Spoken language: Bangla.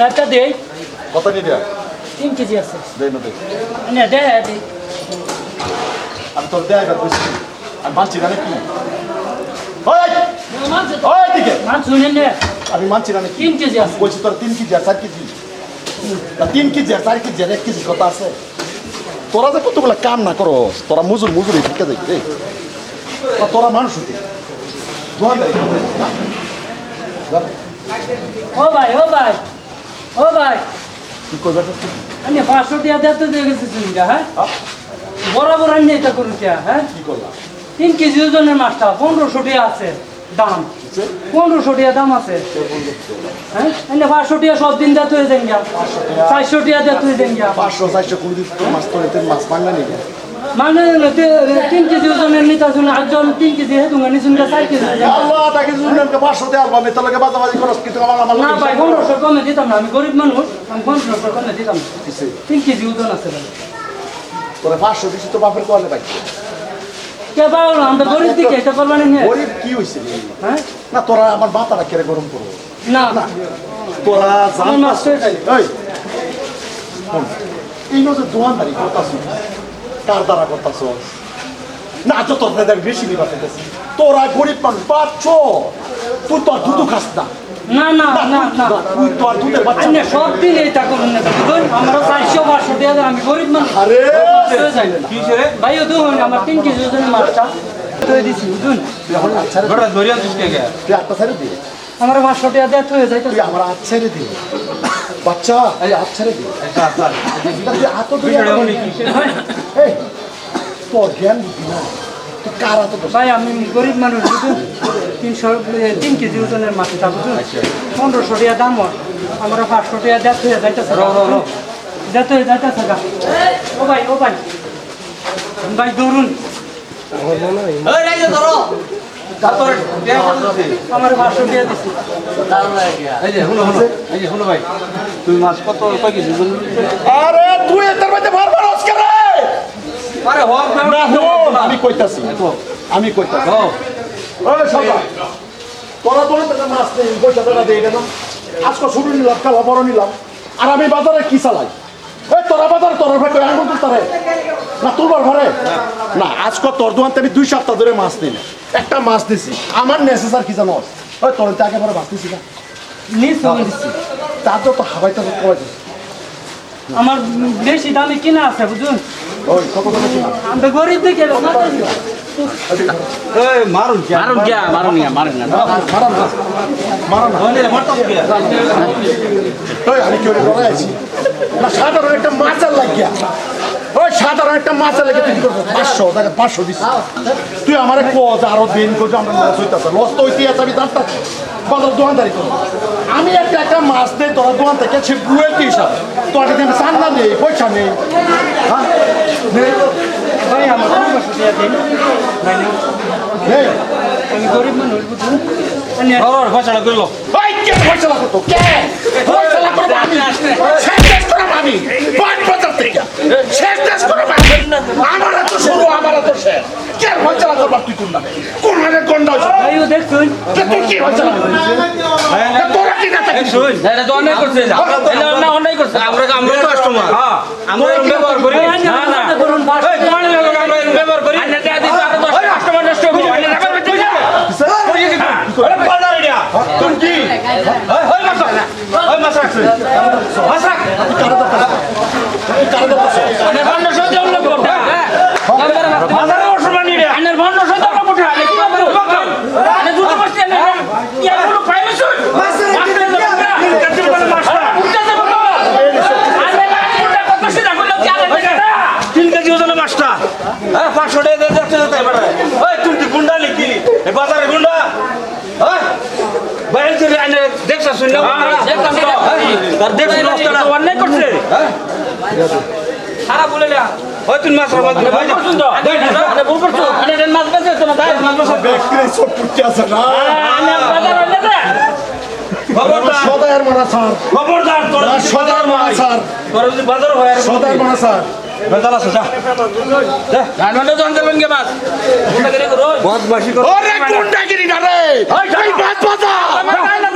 একটা দেই কত নিয়ে 3 কেজি আছে দেই না দেই না দে দে আমি তোর দেয় না বুঝছি আমি মানছি না নাকি ওই ওই দিকে মান শুনে নে আমি মানছি না নাকি 3 কেজি আছে বলছি তোর 3 কেজি আর 4 কেজি তা 3 কেজি আর 4 কেজি আর 1 কেজি কত আছে তোরা যে কতগুলা কাম না করো তোরা মজুরি ঢুকে যাই রে তোরা মানুষ হতে ও ভাই কি করবে আমি 500 টাকা দিতে দিয়ে গেছি শুনগা হ্যাঁ বরাবর আমি এটা করুন হ্যাঁ কি করলাম 3 কেজি ওজনের মাছটা 1500 টাকা আছে দাম 1500 টাকা দাম আছে হ্যাঁ এনে 500 টাকা সব দিন দিতে হয়ে যান গা 400 টাকা দিতে হয়ে যান গা 500 400 কোন দিন মাছ তো এতে মাছ পাঙ্গা নেই মানে 3 কেজি ওজনের নিতে শুনে আজন 3 কেজি হে তুমি নিছুন গা 4 কেজি আল্লাহ তাকে জুনের কে 500 টাকা আলবা মেতে লাগে বাজাবাজি করস কিন্তু আমার না ভাই 1500 কমে দিতাম না আমি গরিব মানুষ আমি 1500 কমে দিতাম 3 কেজি ওজন আছে ভাই তোরা 500 দিছি তো বাপের কোয়ালে ভাই কে বাবা আমরা গরিব দিকে এটা বলবা না গরিব কি হইছে হ্যাঁ না তোরা আমার মাথাটা কেড়ে গরম করো না তোরা আমার মাছ এই এই যে দোয়ানদারি করতাছ কার দ্বারা করতাছ না তো তোর দাদা বেশি নিবা পেতেছি তোরা গরিব মানুষ পাচ্ছ তুই তো আর দুধু খাস না না না না না তুই তো আর দুধের বাচ্চা আপনি সব দিন এটা করুন না বুঝুন আমরা 400 টাকা আমি গরিব মানুষ আরে কি রে ভাই ও দুন আমার 3 কেজি ওজনের মাছটা তো দিছি বুঝুন বড় দরিয়া দিছকে গে তুই আটটা ছেড়ে দে আমার 500 টাকা দিতে হয়ে যাইতো তুই আমার হাত ছেড়ে দে বাচ্চা এই হাত ছেড়ে দে তুই হাত তো এই তোর জ্ঞান বুদ্ধি না তুই কার হাত তো ভাই আমি গরিব মানুষ বুঝুন 3 কেজি ওজনের মাছটা বুঝুন 1500 টাকা দাম আমার 500 টাকা দিতে হয়ে যাইতেছে দিতে হয়ে যাইতেছে ও ভাই ভাই দৌড়ুন ওই রাইজে ধরো তারপর আমার 500 টাকা দিছি এই যে শুনো ভাই তুমি মাছ কত কয় কেজি আরে তুই এটার মধ্যে বারবার আজকে রে আরে হোক না হোক আমি কইতাছি ওই সবা তোরা তো একটা মাছ নেই পয়সা টাকা দেই না আজকে শুরু নিলাম কাল বড় নিলাম আর আমি বাজারে কি চালাই এই তোরা বাজারে তোর ভাই কই আঙ্গুল তুলতারে না তুলবার ঘরে না আজকে তোর দোকান থেকে 2 সপ্তাহ ধরে মাছ নিই একটা মাছ দিছি আমার নেসেসার কি জানো ওই তোর টাকা পরে মাছ দিছি না নিছি তা তো হাবাইতে কয় আমার বেশি দামে কিনা আছে বুঝুন ওই কত কত কিনা আমরা গরিব দেখে এই মারুন কি মারুন না মারা না মারতাম কি ওই আমি কেউ লড়াই আছি না সাধারণ একটা মাছের লাগিয়া ওই সাধারণ একটা মাছের লাগে তুই করবো 500 টাকা 500 দিস তুই আমার আরো দিন করছো আমরা লস হইতেছে লস তো হইতে আছে আমি জানতাম বাজার দোকানদারি করবো আমি একটা মাছ দেই তোরা দোকান থেকে সে বুয়ের কি হিসাব তোর কাছে আমি চান্দা নেই পয়সা নেই হ্যাঁ ভাই আমার 500 টাকা দিন ভাই নেই আমি গরিব মানুষ বুঝুন ওর ফয়সালা করলো ওই কে পয়সা লাগতো কে পয়সা লাগতো আমি শেষ করব আমি পাঁচ বছর থেকে শেষ করব আমার তো শুরু আমার তো শেষ কে পয়সা লাগতো তুই কোন মানে গন্ডা ভাই ও দেখুন তুই কি পয়সা লাগতো তোরা কি না থাকিস এটা তো অন্যায় করছে এটা অন্যায় করছে আমরা তো কাস্টমার হ্যাঁ আমরা ব্যবহার করি না করুন এই তোমার লোক আমরা ব্যবহার করি না এটা দিতে আর 10 কাস্টমার নষ্ট হবে না ব্যাপার হচ্ছে আরে বাজার এটা তুই কি ওই মাছ রাখছ কারে তো আরে বন্ধ সহ্য আমরা করব হ্যাঁ বাজারে ওষুধ নিয়ে আরে বন্ধ সহ্য আমরা করব আরে কি করব আরে দুটো মাছ না ইয়া কোনো পাইমেছুন মাছ কাটির বলে মাছ উঠতে যাব আরে না কত সেটা হলো কি আরে 3 কেজি ওজনের মাছটা হ্যাঁ 500 টাকা দিয়ে যাচ্ছে এবারে ওই তুমি কি গুন্ডা নাকি এই বাজারে গুন্ডা হ্যাঁ বাইরে থেকে আনে দেখছ শুনলাম দেখলাম তো তার দেখছ নষ্টটা অন্যায় করছে হ্যাঁ সারা বলে না ওই তুমি মাছ রাখো ভাই করছুন তো আরে ভুল করছো আরে মাছ বেচে তো না দাই মাছ বেচে ব্যক্তির সব পুটকে আছে না আমি বাজার হইলে দে খবরদার সদায়ের মারা স্যার খবরদার তোর সদায়ের মারা স্যার তোর যদি বাজার হয় সদায়ের মারা স্যার বেতাল আছে যা যা গানটা জান দেবেন কে মাছ গুন্ডাগিরি করো বদমাশি করো ওরে গুন্ডাগিরি না রে ওই মাছ বাজার